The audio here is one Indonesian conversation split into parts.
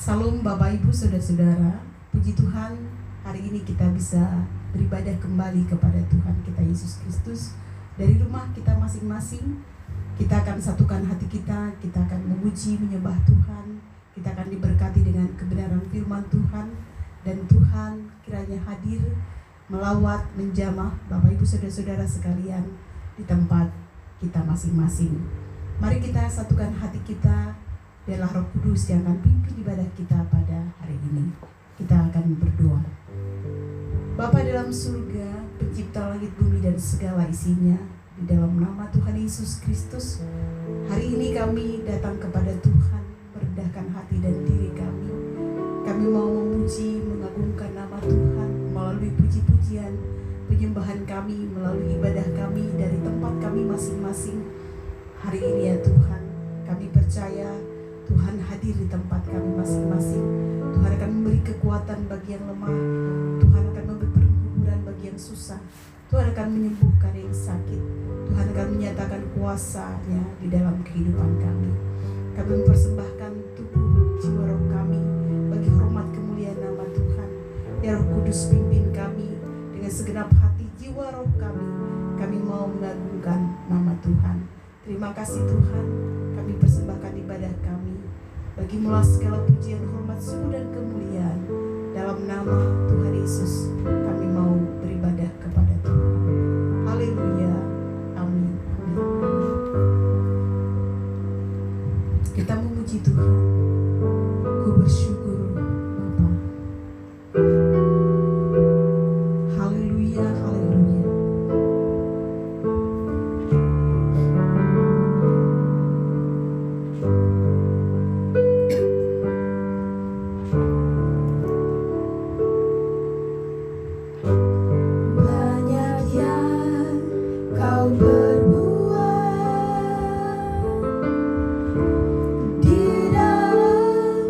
Salam Bapak Ibu Saudara-saudara, puji Tuhan hari ini kita bisa beribadah kembali kepada Tuhan kita Yesus Kristus. Dari rumah kita masing-masing, kita akan satukan hati kita akan memuji, menyembah Tuhan. Kita akan diberkati dengan kebenaran firman Tuhan. Dan Tuhan kiranya hadir, melawat, menjamah Bapak Ibu Saudara-saudara sekalian di tempat kita masing-masing. Mari kita satukan hati kita, biarlah Roh Kudus yang akan pimpin ibadah kita pada hari ini. Kita akan berdoa. Bapa dalam surga, pencipta langit bumi dan segala isinya, di dalam nama Tuhan Yesus Kristus, hari ini kami datang kepada Tuhan, merendahkan hati dan diri kami. Kami mau memuji, mengagungkan nama Tuhan melalui puji-pujian, penyembahan kami, melalui ibadah kami dari tempat kami masing-masing. Hari ini ya Tuhan, kami percaya Tuhan hadir di tempat kami masing-masing. Tuhan akan memberi kekuatan bagi yang lemah. Tuhan akan memberi perguruan bagi yang susah. Tuhan akan menyembuhkan yang sakit. Tuhan akan menyatakan kuasa-Nya di dalam kehidupan kami. Kami mempersembahkan tubuh, jiwa, roh kami bagi hormat kemuliaan nama Tuhan. Ya Roh Kudus, pimpin kami dengan segenap hati, jiwa, roh kami. Kami mau mengagungkan nama Tuhan. Terima kasih Tuhan, kami persembahkan ibadah kami. Bagimulah segala pujian, hormat, syukur dan kemuliaan. Dalam nama Tuhan Yesus, kami mau beribadah kepada Tuhan. Haleluya. Amin. Amin. Kita memuji Tuhan. Ku bersyukur Bapa. Haleluya, haleluya. Banyak yang kau berbuat di dalam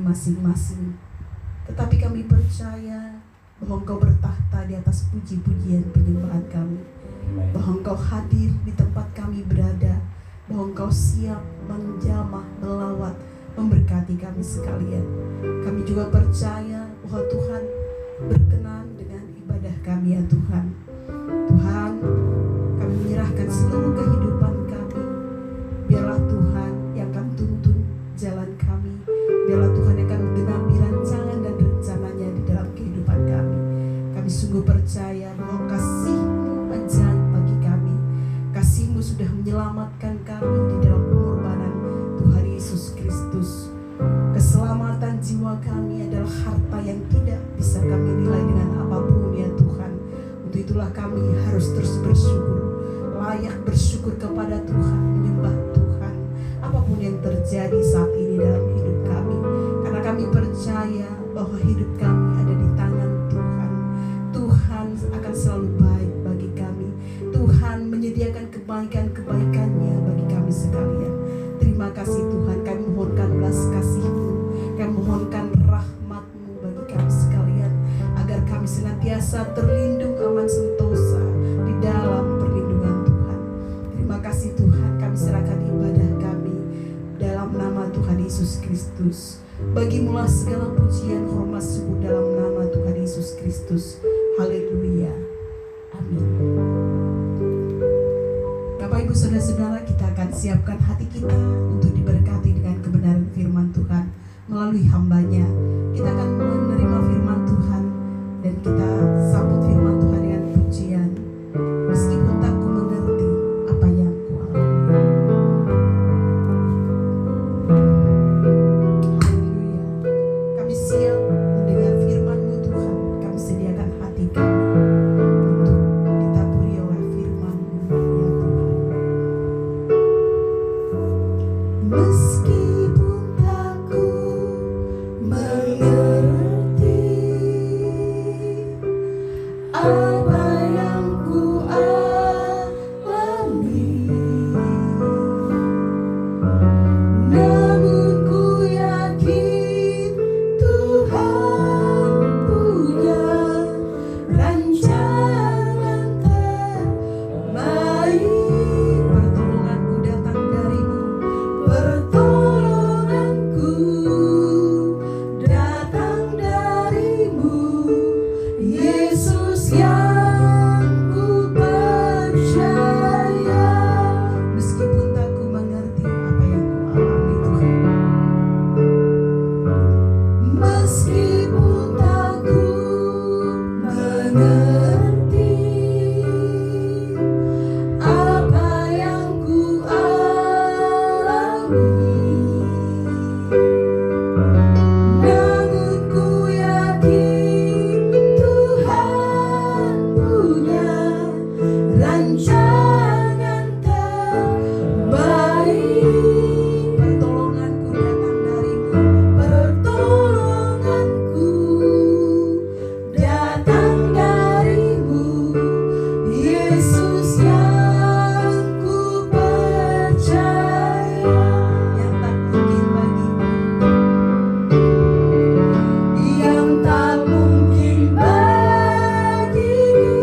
masing-masing. Tetapi kami percaya bahwa Engkau bertahta di atas puji-pujian penyembahan kami, bahwa Engkau hadir di tempat kami berada, bahwa Engkau siap menjamah, melawat, memberkati kami sekalian. Kami juga percaya bahwa Tuhan berkenan dengan ibadah kami ya Tuhan. Tuhan, kami menyerahkan seluruh kehidupan kami. Biarlah Tuhan yang akan tuntun jalan kami. Biarlah Tuhan yang akan menggenapi rancangan dan rencananya di dalam kehidupan kami. Kami sungguh percaya bahwa kasih-Mu ajaib bagi kami. Kasih-Mu sudah menyelamatkan kami di dalam pengorbanan Tuhan Yesus Kristus. Keselamatan jiwa kami adalah harta yang tidak bisa kami nilai dengan apapun ya Tuhan. Untuk itulah kami harus terus bersyukur, layak bersyukur kepada Tuhan, menyembah Tuhan apapun yang terjadi saat ini dalam hidup kami. Karena kami percaya bahwa hidup kami ada di tangan Tuhan. Tuhan akan selalu baik bagi kami. Tuhan menyediakan kebaikan-kebaikannya bagi kami sekalian. Terima kasih Tuhan, kami mohonkan belas kasih-Mu, kami mohonkan rahmat-Mu bagi kami sekalian, agar kami senantiasa terlindung aman sentosa di dalam perlindungan Tuhan. Terima kasih Tuhan, kami serahkan ibadah kami dalam nama Tuhan Yesus Kristus. Bagimu-lah segala pujian, hormat, syukur dalam nama Tuhan Yesus Kristus. Haleluya. Amin. Bapak Ibu Saudara-saudara, kita akan siapkan hati kita untuk diberkati dengan kebenaran firman Tuhan melalui hambanya. Kita akan menerima firman Tuhan dan kita sambut firman Tuhan dengan pujian. Meskipun tak ku mengerti apa yang ku alami. Haleluya. Kami siap mendengar firman-Mu Tuhan. Kami sediakan hati kami untuk ditaburi oleh firman-Mu ya Tuhan. Meskipun tak ku mengerti apa yang ku alami, namun ku yakin Tuhan punya rancangan terbaik. Pertolonganku datang dari-Mu, pertolonganku datang dari-Mu, Yesus yang ku percaya. Meskipun tak ku mengerti apa yang ku alami Tuhan, meskipun tak ku mengerti apa yang ku alami, namun ku yakin Tuhan punya rancangan terbaik. Pertolonganku datang dari-Mu, pertolonganku datang dari-Mu, Yesus yang ku percaya. Yang tak mungkin bagimu, yang tak mungkin bagiku,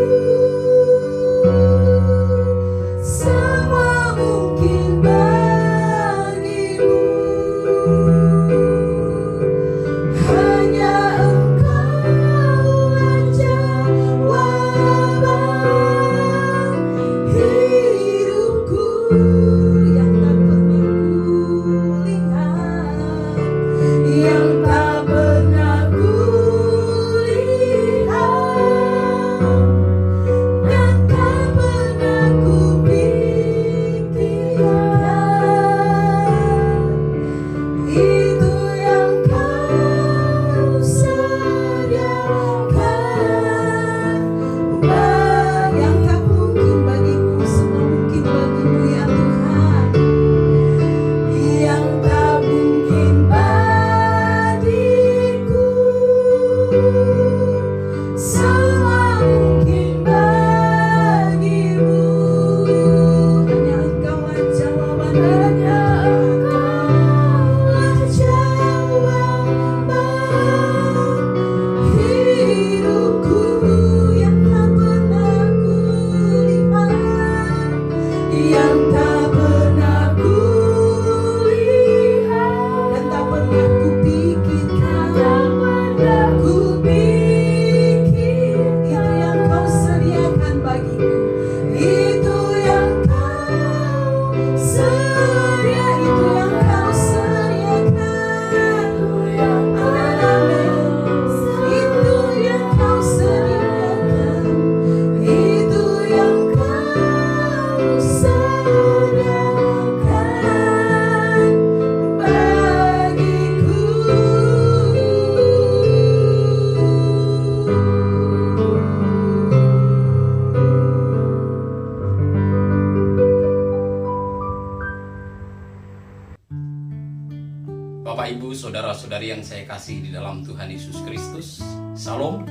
saudara-saudari yang saya kasih di dalam Tuhan Yesus Kristus, Salam.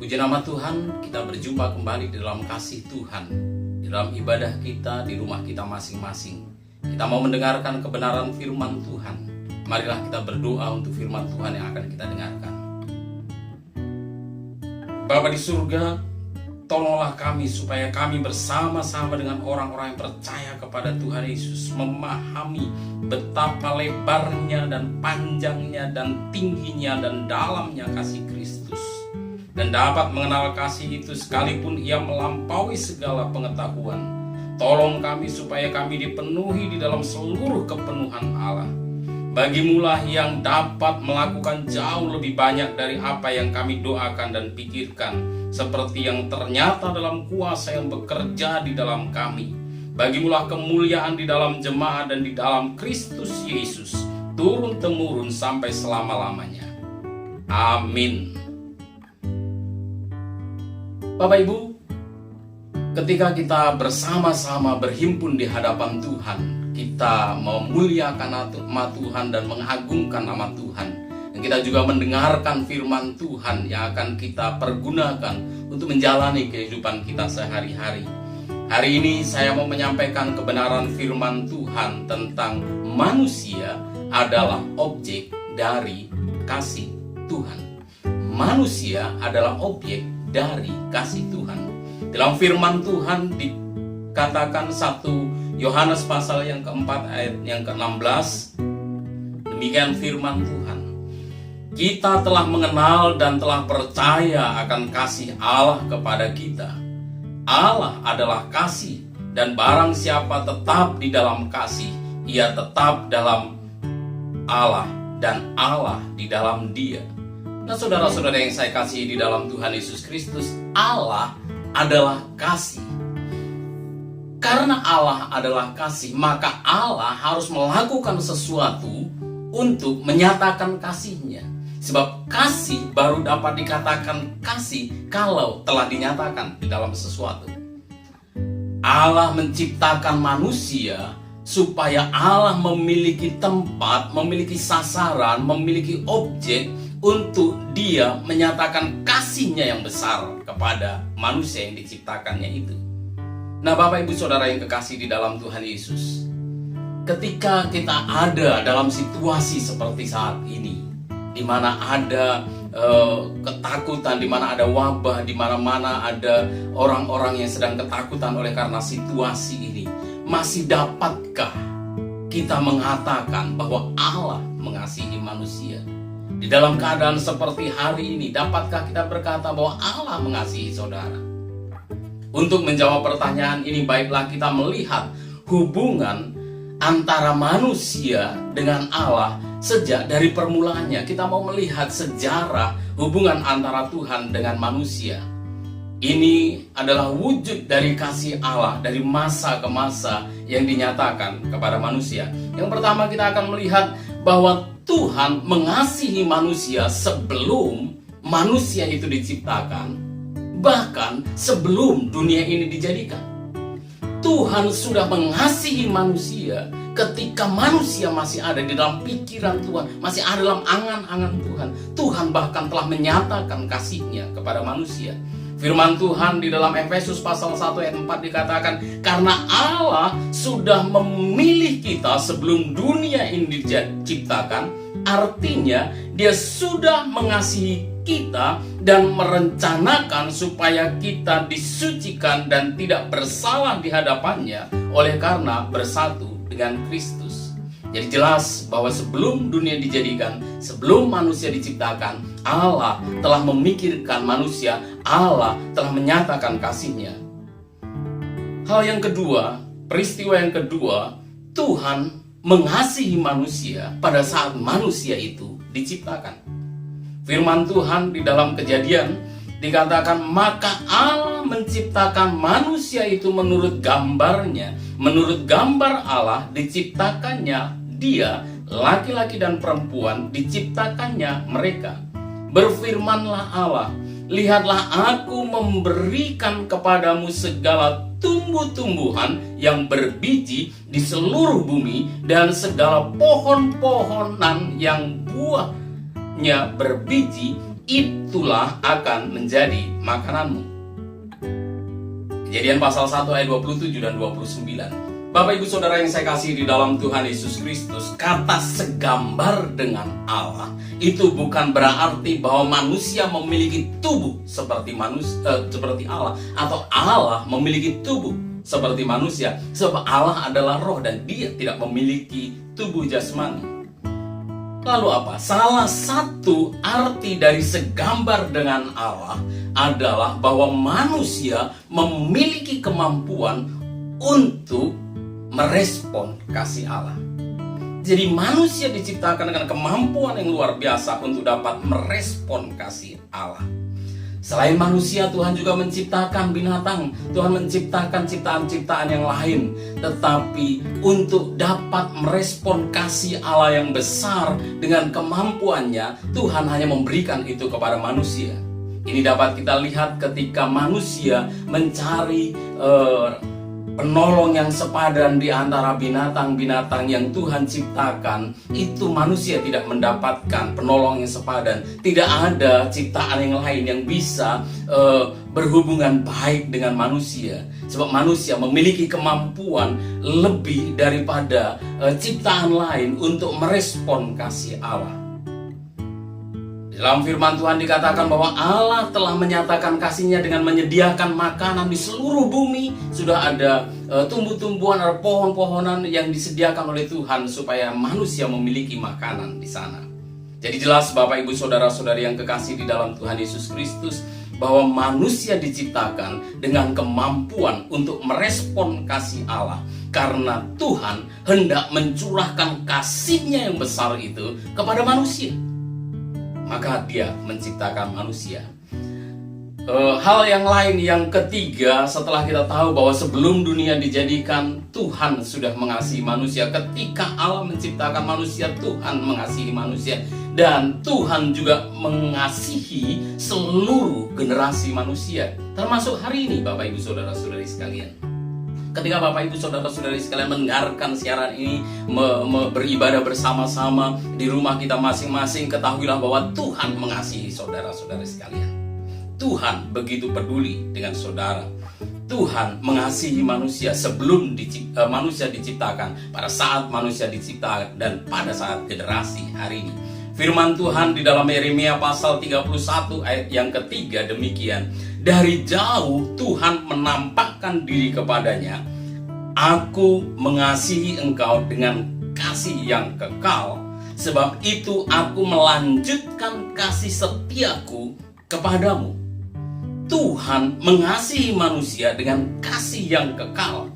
Puji nama Tuhan, kita berjumpa kembali di dalam kasih Tuhan, di dalam ibadah kita, di rumah kita masing-masing. Kita mau mendengarkan kebenaran firman Tuhan. Marilah kita berdoa untuk firman Tuhan yang akan kita dengarkan. Bapa di surga, tolonglah kami supaya kami bersama-sama dengan orang-orang yang percaya kepada Tuhan Yesus memahami betapa lebarnya dan panjangnya dan tingginya dan dalamnya kasih Kristus, dan dapat mengenal kasih itu sekalipun ia melampaui segala pengetahuan. Tolong kami supaya kami dipenuhi di dalam seluruh kepenuhan Allah. Bagimulah yang dapat melakukan jauh lebih banyak dari apa yang kami doakan dan pikirkan, seperti yang ternyata dalam kuasa yang bekerja di dalam kami. Bagimulah kemuliaan di dalam jemaat dan di dalam Kristus Yesus, turun-temurun sampai selama-lamanya. Amin. Bapak Ibu, ketika kita bersama-sama berhimpun di hadapan Tuhan, kita memuliakan nama Tuhan dan mengagungkan nama Tuhan. Dan kita juga mendengarkan firman Tuhan yang akan kita pergunakan untuk menjalani kehidupan kita sehari-hari. Hari ini saya mau menyampaikan kebenaran firman Tuhan tentang manusia adalah objek dari kasih Tuhan. Manusia adalah objek dari kasih Tuhan. Dalam firman Tuhan dikatakan 1 Yohanes pasal yang keempat ayat yang ke-16. Demikian firman Tuhan. Kita telah mengenal dan telah percaya akan kasih Allah kepada kita. Allah adalah kasih, dan barang siapa tetap di dalam kasih, ia tetap dalam Allah dan Allah di dalam dia. Nah, saudara-saudara yang saya kasih di dalam Tuhan Yesus Kristus, Allah adalah kasih. Karena Allah adalah kasih, maka Allah harus melakukan sesuatu untuk menyatakan kasih-Nya. Sebab kasih baru dapat dikatakan kasih kalau telah dinyatakan di dalam sesuatu. Allah menciptakan manusia supaya Allah memiliki tempat, memiliki sasaran, memiliki objek untuk Dia menyatakan kasih-Nya yang besar kepada manusia yang diciptakannya itu. Nah, Bapak Ibu Saudara yang kekasih di dalam Tuhan Yesus, ketika kita ada dalam situasi seperti saat ini, di mana ada ketakutan, di mana ada wabah, di mana-mana ada orang-orang yang sedang ketakutan oleh karena situasi ini, masih dapatkah kita mengatakan bahwa Allah mengasihi manusia? Di dalam keadaan seperti hari ini, dapatkah kita berkata bahwa Allah mengasihi saudara? Untuk menjawab pertanyaan ini, baiklah kita melihat hubungan antara manusia dengan Allah sejak dari permulaannya. Kita mau melihat sejarah hubungan antara Tuhan dengan manusia. Ini adalah wujud dari kasih Allah dari masa ke masa yang dinyatakan kepada manusia. Yang pertama, kita akan melihat bahwa Tuhan mengasihi manusia sebelum manusia itu diciptakan. Bahkan sebelum dunia ini dijadikan, Tuhan sudah mengasihi manusia ketika manusia masih ada di dalam pikiran Tuhan, masih ada dalam angan-angan Tuhan. Tuhan bahkan telah menyatakan kasih-Nya kepada manusia. Firman Tuhan di dalam Efesus pasal 1 ayat 4 dikatakan, karena Allah sudah memilih kita sebelum dunia ini diciptakan. Artinya Dia sudah mengasihi kita dan merencanakan supaya kita disucikan dan tidak bersalah di hadapannya oleh karena bersatu dengan Kristus. Jadi jelas bahwa sebelum dunia dijadikan, sebelum manusia diciptakan, Allah telah memikirkan manusia, Allah telah menyatakan kasih-Nya. Hal yang kedua, peristiwa yang kedua, Tuhan mengasihi manusia pada saat manusia itu diciptakan. Firman Tuhan di dalam Kejadian dikatakan, maka Allah menciptakan manusia itu menurut gambarnya. Menurut gambar Allah diciptakannya dia, laki-laki dan perempuan diciptakannya mereka. Berfirmanlah Allah, Lihatlah, aku memberikan kepadamu segala tumbuh-tumbuhan yang berbiji di seluruh bumi dan segala pohon-pohonan yang buahnya berbiji, itulah akan menjadi makananmu. Kejadian pasal 1 ayat 27 dan 29. Bapak Ibu Saudara yang saya kasih di dalam Tuhan Yesus Kristus, kata segambar dengan Allah itu bukan berarti bahwa manusia memiliki tubuh seperti Allah, atau Allah memiliki tubuh seperti manusia. Sebab Allah adalah roh dan Dia tidak memiliki tubuh jasmani. Lalu apa? Salah satu arti dari segambar dengan Allah adalah bahwa manusia memiliki kemampuan untuk merespon kasih Allah. Jadi manusia diciptakan dengan kemampuan yang luar biasa untuk dapat merespon kasih Allah. Selain manusia, Tuhan juga menciptakan binatang. Tuhan menciptakan ciptaan-ciptaan yang lain. Tetapi untuk dapat merespon kasih Allah yang besar dengan kemampuannya, Tuhan hanya memberikan itu kepada manusia. Ini dapat kita lihat ketika manusia mencari penolong yang sepadan di antara binatang-binatang yang Tuhan ciptakan. Itu manusia tidak mendapatkan penolong yang sepadan. Tidak ada ciptaan yang lain yang bisa berhubungan baik dengan manusia. Sebab manusia memiliki kemampuan lebih daripada ciptaan lain untuk merespon kasih Allah. Dalam firman Tuhan dikatakan bahwa Allah telah menyatakan kasih-Nya dengan menyediakan makanan di seluruh bumi. Sudah ada tumbuh-tumbuhan, ada pohon-pohonan yang disediakan oleh Tuhan supaya manusia memiliki makanan di sana. Jadi jelas Bapak Ibu Saudara-saudari yang kekasih di dalam Tuhan Yesus Kristus, bahwa manusia diciptakan dengan kemampuan untuk merespon kasih Allah. Karena Tuhan hendak mencurahkan kasih-Nya yang besar itu kepada manusia, maka Dia menciptakan manusia. Hal yang lain yang ketiga, setelah kita tahu bahwa sebelum dunia dijadikan, Tuhan sudah mengasihi manusia. Ketika Allah menciptakan manusia, Tuhan mengasihi manusia. Dan Tuhan juga mengasihi seluruh generasi manusia, termasuk hari ini Bapak Ibu Saudara-saudari sekalian. Ketika Bapak Ibu Saudara-saudari sekalian mendengarkan siaran ini, beribadah bersama-sama di rumah kita masing-masing, ketahuilah bahwa Tuhan mengasihi saudara-saudari sekalian. Tuhan begitu peduli dengan saudara. Tuhan mengasihi manusia sebelum manusia diciptakan, pada saat manusia diciptakan, dan pada saat generasi hari ini. Firman Tuhan di dalam Yeremia pasal 31 ayat yang ketiga demikian. Dari jauh Tuhan menampakkan diri kepadanya. Aku mengasihi engkau dengan kasih yang kekal. Sebab itu aku melanjutkan kasih setiaku kepadamu. Tuhan mengasihi manusia dengan kasih yang kekal.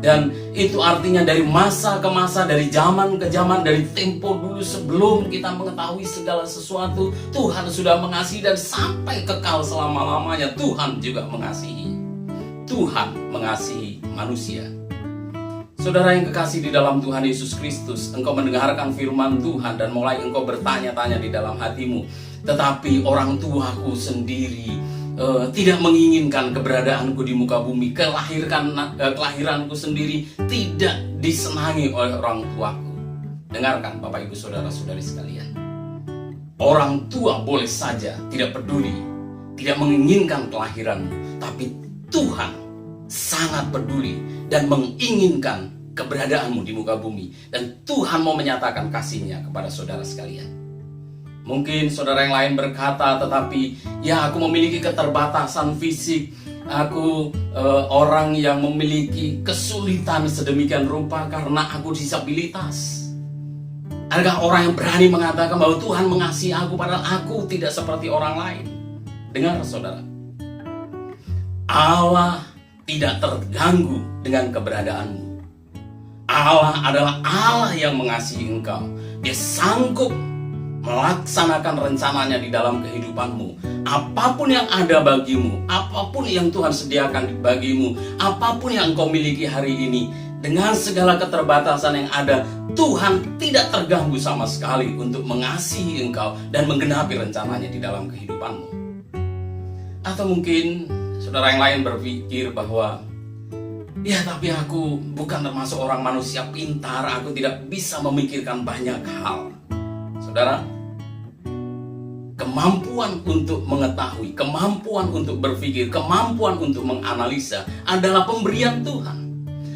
Dan itu artinya dari masa ke masa, dari zaman ke zaman, dari tempo dulu sebelum kita mengetahui segala sesuatu, Tuhan sudah mengasihi, dan sampai kekal selama-lamanya Tuhan juga mengasihi. Tuhan mengasihi manusia. Saudara yang kekasih di dalam Tuhan Yesus Kristus, engkau mendengarkan firman Tuhan dan mulai engkau bertanya-tanya di dalam hatimu, tetapi orang tuaku sendiri tidak menginginkan keberadaanku di muka bumi. Kelahiranku sendiri tidak disenangi oleh orang tuaku. Dengarkan Bapak Ibu Saudara-saudari sekalian. Orang tua boleh saja tidak peduli, tidak menginginkan kelahiranmu, tapi Tuhan sangat peduli dan menginginkan keberadaanmu di muka bumi. Dan Tuhan mau menyatakan kasih-Nya kepada saudara sekalian. Mungkin saudara yang lain berkata, tetapi ya aku memiliki keterbatasan fisik. Aku orang yang memiliki kesulitan sedemikian rupa karena aku disabilitas. Adakah orang yang berani mengatakan bahwa Tuhan mengasihi aku padahal aku tidak seperti orang lain? Dengar saudara, Allah tidak terganggu dengan keberadaanmu. Allah adalah Allah yang mengasihi engkau. Dia sanggup melaksanakan rencananya di dalam kehidupanmu. Apapun yang ada bagimu, apapun yang Tuhan sediakan bagimu, apapun yang engkau miliki hari ini, dengan segala keterbatasan yang ada, Tuhan tidak terganggu sama sekali untuk mengasihi engkau dan menggenapi rencananya di dalam kehidupanmu. Atau mungkin saudara yang lain berpikir bahwa ya tapi aku bukan termasuk orang manusia pintar, aku tidak bisa memikirkan banyak hal. Saudara, kemampuan untuk mengetahui, kemampuan untuk berpikir, kemampuan untuk menganalisa adalah pemberian Tuhan.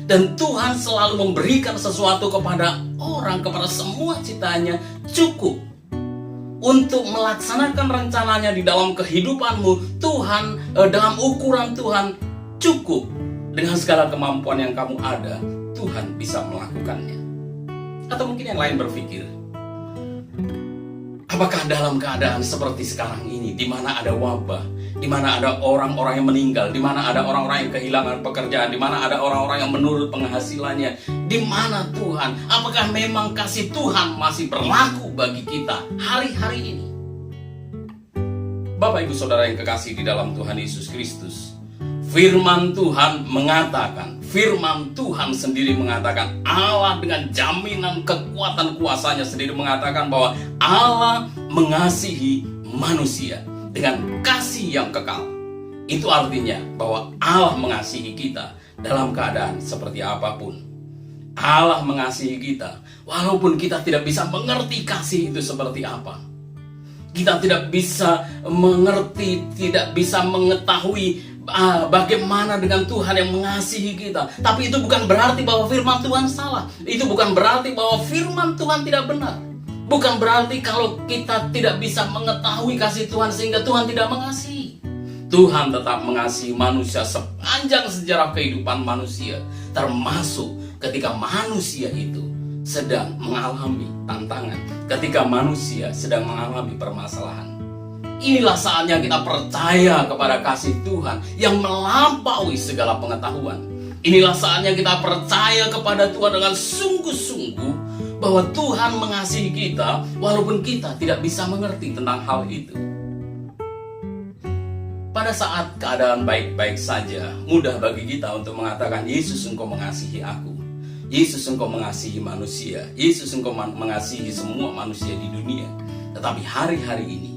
Dan Tuhan selalu memberikan sesuatu kepada orang, kepada semua ciptaannya, cukup untuk melaksanakan rencananya di dalam kehidupanmu. Tuhan, dalam ukuran Tuhan, cukup. Dengan segala kemampuan yang kamu ada, Tuhan bisa melakukannya. Atau mungkin yang lain berpikir, apakah dalam keadaan seperti sekarang ini, di mana ada wabah, di mana ada orang-orang yang meninggal, di mana ada orang-orang yang kehilangan pekerjaan, di mana ada orang-orang yang menurut penghasilannya, di mana Tuhan, apakah memang kasih Tuhan masih berlaku bagi kita hari-hari ini? Bapak Ibu Saudara yang kekasih di dalam Tuhan Yesus Kristus, firman Tuhan mengatakan, firman Tuhan sendiri mengatakan, Allah dengan jaminan kekuatan kuasanya sendiri mengatakan bahwa Allah mengasihi manusia dengan kasih yang kekal. Itu artinya bahwa Allah mengasihi kita dalam keadaan seperti apapun. Allah mengasihi kita walaupun kita tidak bisa mengerti kasih itu seperti apa. Kita tidak bisa mengerti, tidak bisa mengetahui bagaimana dengan Tuhan yang mengasihi kita. Tapi itu bukan berarti bahwa firman Tuhan salah. Itu bukan berarti bahwa firman Tuhan tidak benar. Bukan berarti kalau kita tidak bisa mengetahui kasih Tuhan sehingga Tuhan tidak mengasihi. Tuhan tetap mengasihi manusia sepanjang sejarah kehidupan manusia, termasuk ketika manusia itu sedang mengalami tantangan, ketika manusia sedang mengalami permasalahan. Inilah saatnya kita percaya kepada kasih Tuhan yang melampaui segala pengetahuan. Inilah saatnya kita percaya kepada Tuhan dengan sungguh-sungguh bahwa Tuhan mengasihi kita walaupun kita tidak bisa mengerti tentang hal itu. Pada saat keadaan baik-baik saja, mudah bagi kita untuk mengatakan, Yesus, Engkau mengasihi aku. Yesus, Engkau mengasihi manusia. Yesus, Engkau mengasihi semua manusia di dunia. Tetapi hari-hari ini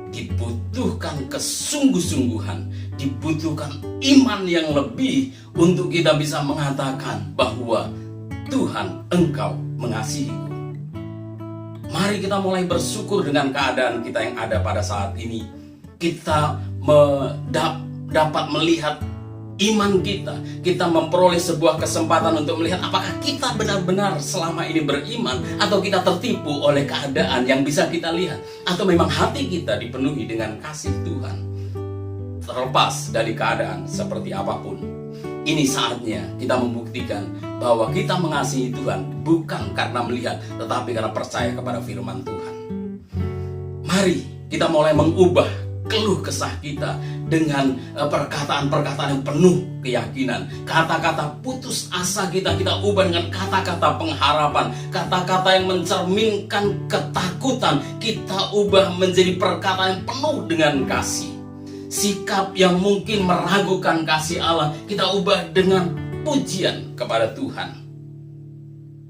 dibutuhkan kesungguh-sungguhan, dibutuhkan iman yang lebih untuk kita bisa mengatakan bahwa Tuhan, Engkau mengasihiku. Mari kita mulai bersyukur dengan keadaan kita yang ada pada saat ini. Kita dapat melihat iman kita. Kita memperoleh sebuah kesempatan untuk melihat apakah kita benar-benar selama ini beriman, atau kita tertipu oleh keadaan yang bisa kita lihat, atau memang hati kita dipenuhi dengan kasih Tuhan. Terlepas dari keadaan seperti apapun, ini saatnya kita membuktikan bahwa kita mengasihi Tuhan bukan karena melihat, tetapi karena percaya kepada firman Tuhan. Mari kita mulai mengubah keluh kesah kita dengan perkataan-perkataan yang penuh keyakinan. Kata-kata putus asa kita ubah dengan kata-kata pengharapan. Kata-kata yang mencerminkan ketakutan kita ubah menjadi perkataan yang penuh dengan kasih. Sikap yang mungkin meragukan kasih Allah kita ubah dengan pujian kepada Tuhan.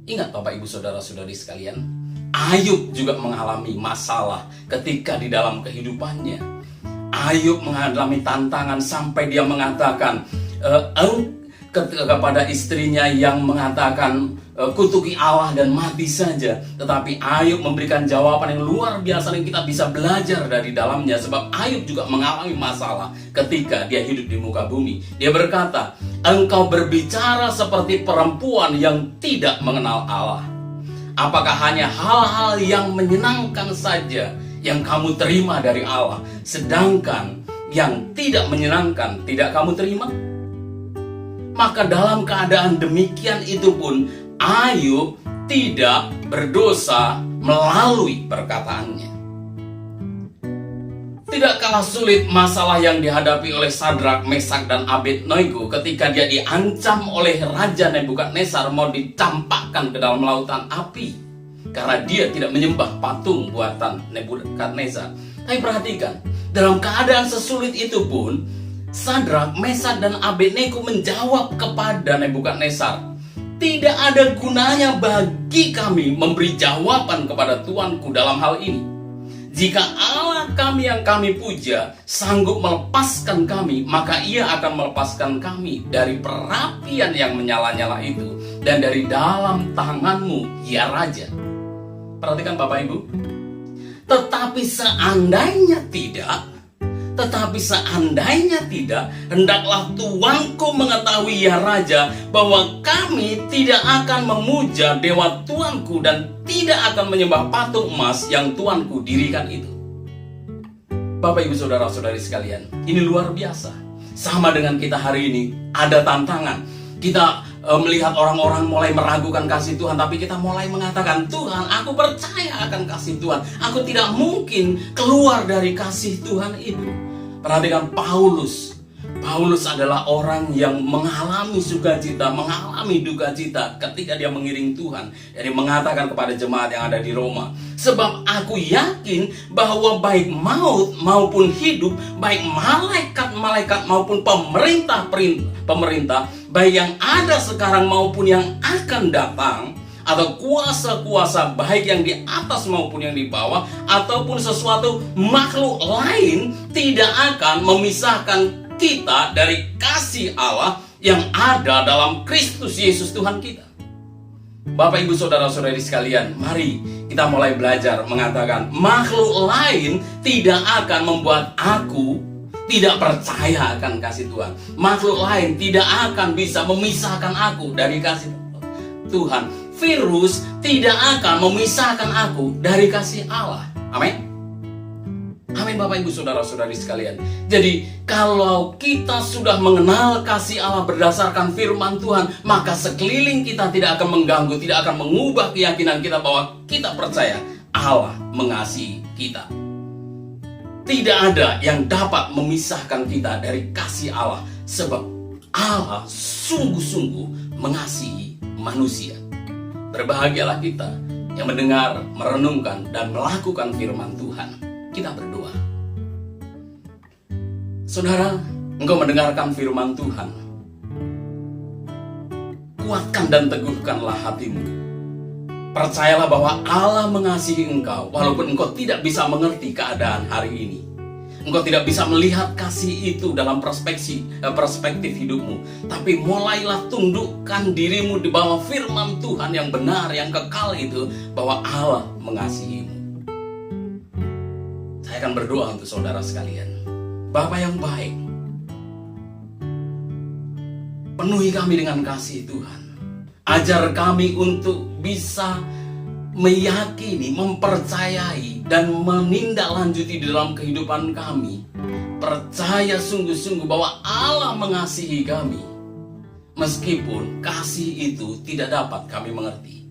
Ingat Bapak Ibu Saudara-saudari sekalian, Ayub juga mengalami masalah ketika di dalam kehidupannya. Ayub mengalami tantangan sampai dia mengatakan kepada istrinya yang mengatakan kutuki Allah dan mati saja. Tetapi Ayub memberikan jawaban yang luar biasa yang kita bisa belajar dari dalamnya. Sebab Ayub juga mengalami masalah ketika dia hidup di muka bumi. Dia berkata, engkau berbicara seperti perempuan yang tidak mengenal Allah. Apakah hanya hal-hal yang menyenangkan saja yang kamu terima dari Allah, sedangkan yang tidak menyenangkan tidak kamu terima? Maka dalam keadaan demikian itu pun Ayub tidak berdosa melalui perkataannya. Tidak kalah sulit masalah yang dihadapi oleh Sadrak, Mesak, dan Abednego ketika dia diancam oleh Raja Nebukadnezar mau dicampakkan ke dalam lautan api karena dia tidak menyembah patung buatan Nebukadnezar. Tapi perhatikan, dalam keadaan sesulit itu pun Sadrak, Mesak, dan Abednego menjawab kepada Nebukadnezar, tidak ada gunanya bagi kami memberi jawaban kepada tuanku dalam hal ini. Jika Allah kami yang kami puja sanggup melepaskan kami, maka Ia akan melepaskan kami dari perapian yang menyala-nyala itu dan dari dalam tanganmu, ya Raja. Perhatikan Bapak Ibu. Tetapi seandainya tidak, hendaklah tuanku mengetahui, ya Raja, bahwa kami tidak akan memuja dewa tuanku dan tidak akan menyembah patung emas yang tuanku dirikan itu. Bapak Ibu saudara-saudari sekalian, ini luar biasa. Sama dengan kita hari ini, ada tantangan. Kita melihat orang-orang mulai meragukan kasih Tuhan, tapi kita mulai mengatakan, Tuhan, aku percaya akan kasih Tuhan. Aku tidak mungkin keluar dari kasih Tuhan itu. Perhatikan Paulus. Paulus adalah orang yang mengalami sukacita, mengalami duka cita ketika dia mengiring Tuhan. Jadi mengatakan kepada jemaat yang ada di Roma, sebab aku yakin bahwa baik maut maupun hidup, baik malaikat-malaikat maupun pemerintah, baik yang ada sekarang maupun yang akan datang, atau kuasa-kuasa baik yang di atas maupun yang di bawah, ataupun sesuatu makhluk lain, tidak akan memisahkan kita dari kasih Allah yang ada dalam Kristus Yesus Tuhan kita. Bapak Ibu saudara-saudari sekalian, mari kita mulai belajar mengatakan makhluk lain tidak akan membuat aku tidak percaya akan kasih Tuhan. Makhluk lain tidak akan bisa memisahkan aku dari kasih Tuhan. Virus tidak akan memisahkan aku dari kasih Allah. Amin. Amin Bapak Ibu saudara-saudari sekalian. Jadi kalau kita sudah mengenal kasih Allah berdasarkan firman Tuhan, maka sekeliling kita tidak akan mengganggu, tidak akan mengubah keyakinan kita bahwa kita percaya Allah mengasihi kita. Tidak ada yang dapat memisahkan kita dari kasih Allah, sebab Allah sungguh-sungguh mengasihi manusia. Berbahagialah kita yang mendengar, merenungkan, dan melakukan firman Tuhan. Kita berdoa. Saudara, engkau mendengarkan firman Tuhan. Kuatkan dan teguhkanlah hatimu. Percayalah bahwa Allah mengasihi engkau walaupun engkau tidak bisa mengerti keadaan hari ini. Engkau tidak bisa melihat kasih itu dalam perspektif hidupmu. Tapi mulailah tundukkan dirimu di bawah firman Tuhan yang benar, yang kekal itu, bahwa Allah mengasihimu. Saya akan berdoa untuk saudara sekalian. Bapa yang baik, penuhi kami dengan kasih Tuhan. Ajar kami untuk bisa meyakini, mempercayai, dan menindaklanjuti di dalam kehidupan kami. Percaya sungguh-sungguh bahwa Allah mengasihi kami, meskipun kasih itu tidak dapat kami mengerti.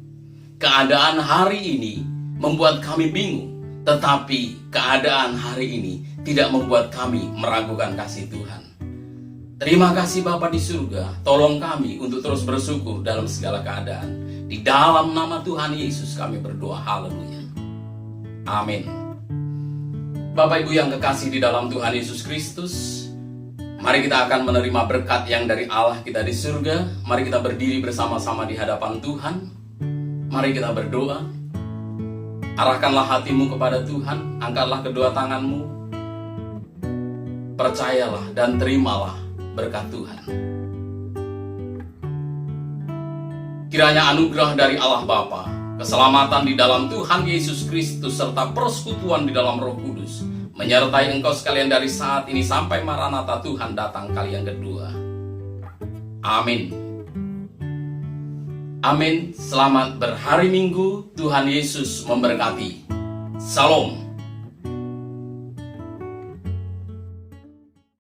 Keadaan hari ini membuat kami bingung, tetapi keadaan hari ini tidak membuat kami meragukan kasih Tuhan. Terima kasih Bapa di surga, tolong kami untuk terus bersyukur dalam segala keadaan. Di dalam nama Tuhan Yesus kami berdoa, haleluya. Amin. Bapak Ibu yang kekasih di dalam Tuhan Yesus Kristus, mari kita akan menerima berkat yang dari Allah kita di surga. Mari kita berdiri bersama-sama di hadapan Tuhan. Mari kita berdoa. Arahkanlah hatimu kepada Tuhan, angkatlah kedua tanganmu. Percayalah dan terimalah berkat Tuhan. Kiranya anugerah dari Allah Bapa, keselamatan di dalam Tuhan Yesus Kristus, serta persekutuan di dalam Roh Kudus menyertai engkau sekalian dari saat ini sampai Maranatha Tuhan datang kali yang kedua. Amin. Amin. Selamat berhari Minggu. Tuhan Yesus memberkati. Salam.